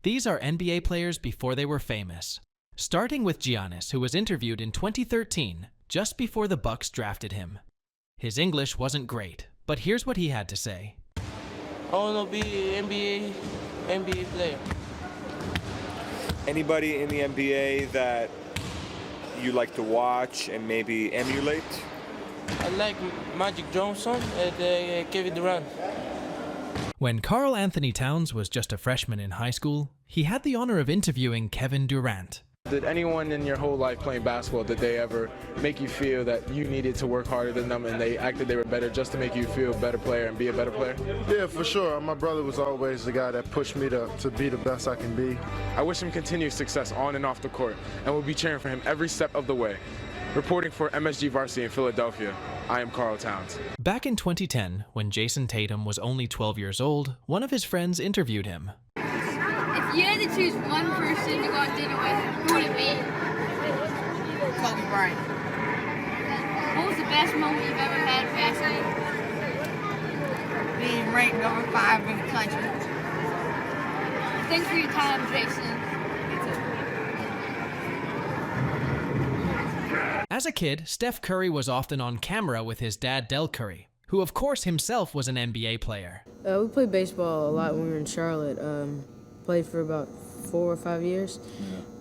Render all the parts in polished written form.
These are NBA players before they were famous. Starting with Giannis, who was interviewed in 2013, just before the Bucks drafted him. His English wasn't great, but here's what he had to say. I want to be an NBA player. Anybody in the NBA that you like to watch and maybe emulate? I like Magic Johnson and Kevin Durant. When Karl Anthony Towns was just a freshman in high school, he had the honor of interviewing Kevin Durant. Did anyone in your whole life playing basketball, did they ever make you feel that you needed to work harder than them and they acted they were better just to make you feel a better player and be a better player? Yeah, for sure. My brother was always the guy that pushed me to be the best I can be. I wish him continued success on and off the court and will be cheering for him every step of the way. Reporting for MSG Varsity in Philadelphia, I am Karl Towns. Back in 2010, when Jason Tatum was only 12 years old, one of his friends interviewed him. If you had to choose one person to go on dinner with, who would it be? Kobe Bryant. What was the best moment you've ever had in basketball? Being ranked number 5 in the country. Thanks for your time, Jason. As a kid, Steph Curry was often on camera with his dad, Del Curry, who of course himself was an NBA player. We played baseball a lot when we were in Charlotte. Played for about 4 or 5 years,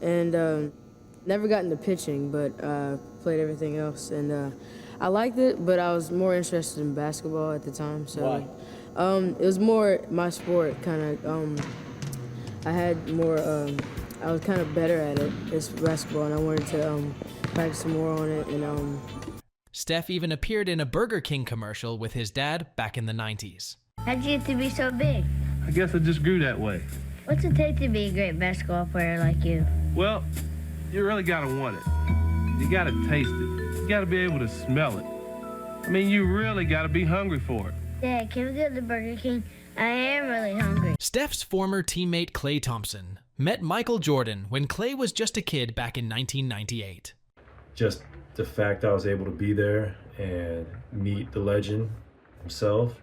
and never got into pitching, but played everything else. And I liked it, but I was more interested in basketball at the time. So it was more my sport, kind of. I had more. I was kind of better at it. It's basketball, and I wanted to practice some more on it. And Steph even appeared in a Burger King commercial with his dad back in the 90s. How'd you get to be so big? I guess I just grew that way. What's it take to be a great basketball player like you? Well, you really gotta want it. You gotta taste it. You gotta be able to smell it. I mean, you really gotta be hungry for it. Dad, can we go to the Burger King? I am really hungry. Steph's former teammate Klay Thompson met Michael Jordan when Klay was just a kid back in 1998. Just the fact I was able to be there and meet the legend himself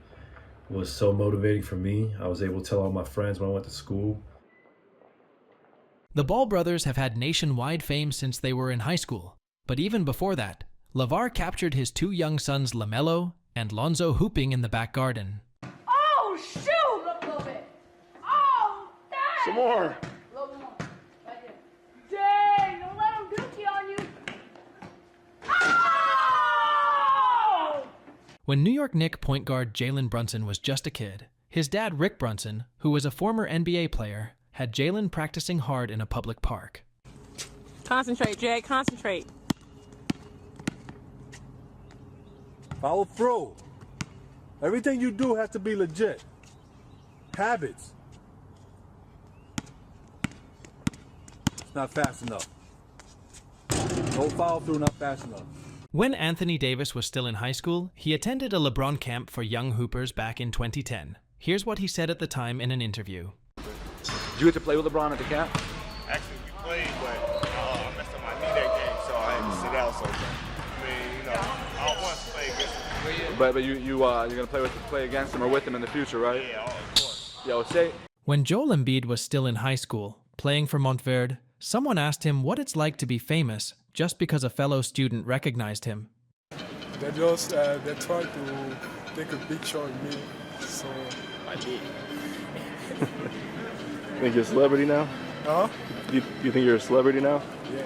was so motivating for me. I was able to tell all my friends when I went to school. The Ball brothers have had nationwide fame since they were in high school. But even before that, LeVar captured his 2 young sons LaMelo and Lonzo hooping in the back garden. Oh, shoot! A little bit. Oh, dang! Some more. A little more. Right here. Dang! Don't let him dookie on you. Oh! When New York Knicks point guard Jalen Brunson was just a kid, his dad Rick Brunson, who was a former NBA player, had Jalen practicing hard in a public park. Concentrate, Jay, concentrate. Follow through. Everything you do has to be legit. Habits. It's not fast enough. No follow through, not fast enough. When Anthony Davis was still in high school, he attended a LeBron camp for young hoopers back in 2010. Here's what he said at the time in an interview. Did you get to play with LeBron at the camp? Actually, we played, but I messed up my knee that game, so I had to sit out. So, I mean, you know, I want to play against him. But you're gonna play against him or with him in the future, right? Yeah, of course. Yo, say. When Joel Embiid was still in high school, playing for Montverde, someone asked him what it's like to be famous just because a fellow student recognized him. They tried to take a picture of me, so I did. Think you're a celebrity now? Huh? You think you're a celebrity now? Yeah.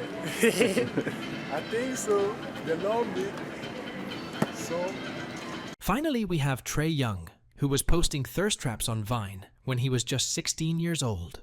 I think so. They love me. So. Finally, we have Trae Young, who was posting thirst traps on Vine when he was just 16 years old.